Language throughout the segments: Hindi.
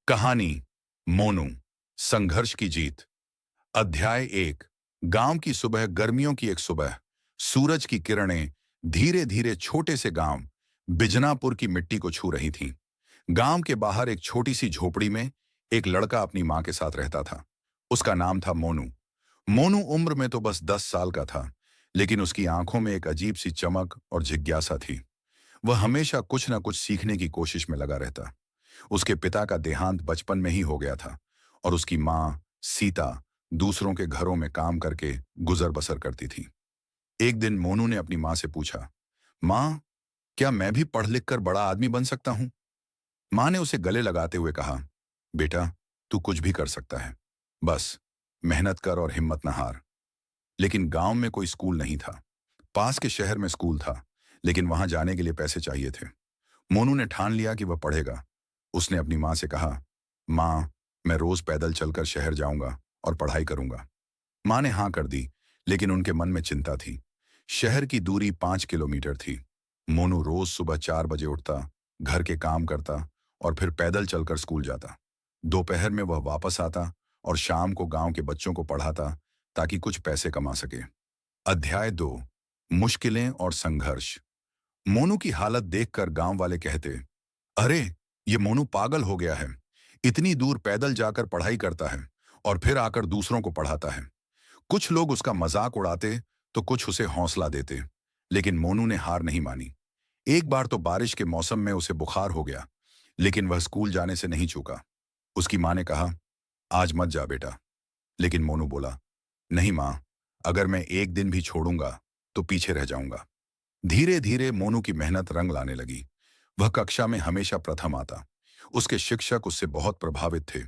कहानी मोनू संघर्ष की जीत। अध्याय 1। गांव की सुबह, गर्मियों की एक सुबह। सूरज की किरणें धीरे धीरे छोटे से गांव बिजनापुर की मिट्टी को छू रही थीं। गांव के बाहर एक छोटी सी झोपड़ी में एक लड़का अपनी मां के साथ रहता था। उसका नाम था मोनू। मोनू उम्र में तो बस 10 साल का था, लेकिन उसकी आंखों में एक अजीब सी चमक और जिज्ञासा थी। वह हमेशा कुछ न कुछ सीखने की कोशिश में लगा रहता। उसके पिता का देहांत बचपन में ही हो गया था और उसकी मां सीता दूसरों के घरों में काम करके गुजर बसर करती थी। एक दिन मोनू ने अपनी मां से पूछा, मां, क्या मैं भी पढ़ लिख कर बड़ा आदमी बन सकता हूं? मां ने उसे गले लगाते हुए कहा, बेटा, तू कुछ भी कर सकता है, बस मेहनत कर और हिम्मत न हार। लेकिन गांव में कोई स्कूल नहीं था। पास के शहर में स्कूल था, लेकिन वहां जाने के लिए पैसे चाहिए थे। मोनू ने ठान लिया कि वह पढ़ेगा। उसने अपनी मां से कहा, मां, मैं रोज पैदल चलकर शहर जाऊंगा और पढ़ाई करूंगा। मां ने हां कर दी, लेकिन उनके मन में चिंता थी। शहर की दूरी 5 किलोमीटर थी। मोनू रोज सुबह 4 बजे उठता, घर के काम करता और फिर पैदल चलकर स्कूल जाता। दोपहर में वह वापस आता और शाम को गांव के बच्चों को पढ़ाता, ताकि कुछ पैसे कमा सके। अध्याय 2। मुश्किलें और संघर्ष। मोनू की हालत देखकर गांव वाले कहते, अरे, ये मोनू पागल हो गया है। इतनी दूर पैदल जाकर पढ़ाई करता है और फिर आकर दूसरों को पढ़ाता है। कुछ लोग उसका मजाक उड़ाते तो कुछ उसे हौसला देते, लेकिन मोनू ने हार नहीं मानी। एक बार तो बारिश के मौसम में उसे बुखार हो गया, लेकिन वह स्कूल जाने से नहीं चूका। उसकी मां ने कहा, आज मत जा बेटा। लेकिन मोनू बोला, नहीं मां, अगर मैं एक दिन भी छोड़ूंगा तो पीछे रह जाऊंगा। धीरे धीरे मोनू की मेहनत रंग लाने लगी। वह कक्षा में हमेशा प्रथम आता। उसके शिक्षक उससे बहुत प्रभावित थे।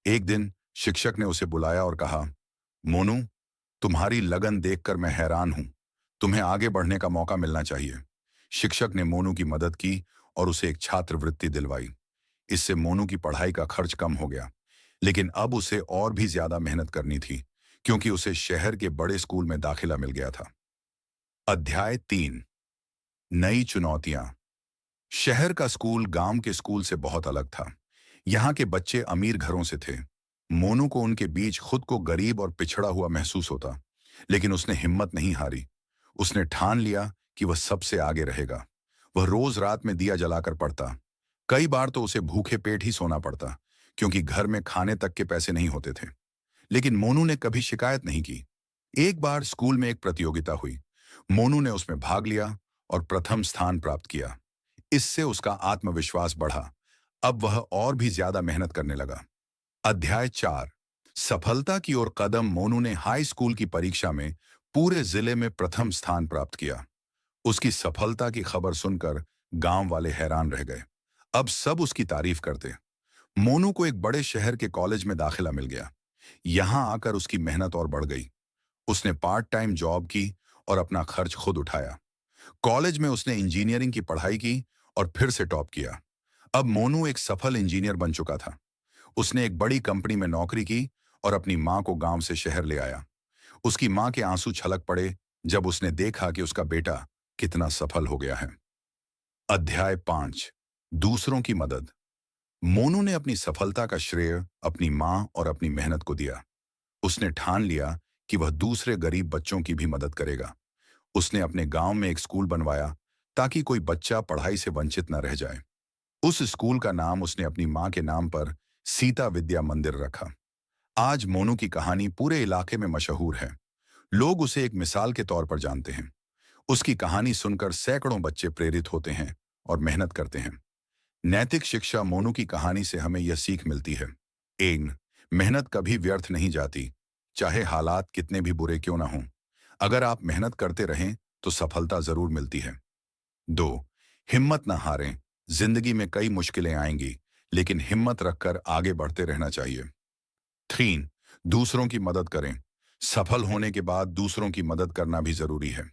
एक दिन शिक्षक ने उसे बुलाया और कहा, मोनू, तुम्हारी लगन देखकर मैं हैरान हूं। तुम्हें आगे बढ़ने का मौका मिलना चाहिए। शिक्षक ने मोनू की मदद की और उसे एक छात्रवृत्ति दिलवाई। इससे मोनू की पढ़ाई का खर्च कम हो गया, लेकिन अब उसे और भी ज्यादा मेहनत करनी थी, क्योंकि उसे शहर के बड़े स्कूल में दाखिला मिल गया था। अध्याय 3। नई चुनौतियां। शहर का स्कूल गांव के स्कूल से बहुत अलग था। यहाँ के बच्चे अमीर घरों से थे। मोनू को उनके बीच खुद को गरीब और पिछड़ा हुआ महसूस होता, लेकिन उसने हिम्मत नहीं हारी। उसने ठान लिया कि वह सबसे आगे रहेगा। वह रोज रात में दिया जलाकर पढ़ता। कई बार तो उसे भूखे पेट ही सोना पड़ता, क्योंकि घर में खाने तक के पैसे नहीं होते थे। लेकिन मोनू ने कभी शिकायत नहीं की। एक बार स्कूल में एक प्रतियोगिता हुई। मोनू ने उसमें भाग लिया और प्रथम स्थान प्राप्त किया। इससे उसका आत्मविश्वास बढ़ा। अब वह और भी ज्यादा मेहनत करने लगा। अध्याय 4। सफलता की ओर कदम। मोनू ने हाई स्कूल की परीक्षा में पूरे जिले में प्रथम स्थान प्राप्त किया। उसकी सफलता की खबर सुनकर गांव वाले हैरान रह गए। अब सब उसकी तारीफ करते। मोनू को एक बड़े शहर के कॉलेज में दाखिला मिल गया। यहां आकर उसकी मेहनत और बढ़ गई। उसने पार्ट टाइम जॉब की और अपना खर्च खुद उठाया। कॉलेज में उसने इंजीनियरिंग की पढ़ाई की और फिर से टॉप किया। अब मोनू एक सफल इंजीनियर बन चुका था। उसने एक बड़ी कंपनी में नौकरी की और अपनी मां को गांव से शहर ले आया। उसकी मां के आंसू छलक पड़े जब उसने देखा कि उसका बेटा कितना सफल हो गया है। अध्याय 5। दूसरों की मदद। मोनू ने अपनी सफलता का श्रेय अपनी मां और अपनी मेहनत को दिया। उसने ठान लिया कि वह दूसरे गरीब बच्चों की भी मदद करेगा। उसने अपने गांव में एक स्कूल बनवाया, ताकि कोई बच्चा पढ़ाई से वंचित न रह जाए। उस स्कूल का नाम उसने अपनी मां के नाम पर सीता विद्या मंदिर रखा। आज मोनू की कहानी पूरे इलाके में मशहूर है। लोग उसे एक मिसाल के तौर पर जानते हैं। उसकी कहानी सुनकर सैकड़ों बच्चे प्रेरित होते हैं और मेहनत करते हैं। नैतिक शिक्षा। मोनू की कहानी से हमें यह सीख मिलती है। 1। मेहनत कभी व्यर्थ नहीं जाती, चाहे हालात कितने भी बुरे क्यों ना हों। अगर आप मेहनत करते रहें तो सफलता जरूर मिलती है। 2। हिम्मत ना हारें। जिंदगी में कई मुश्किलें आएंगी, लेकिन हिम्मत रखकर आगे बढ़ते रहना चाहिए। 3। दूसरों की मदद करें। सफल होने के बाद दूसरों की मदद करना भी जरूरी है।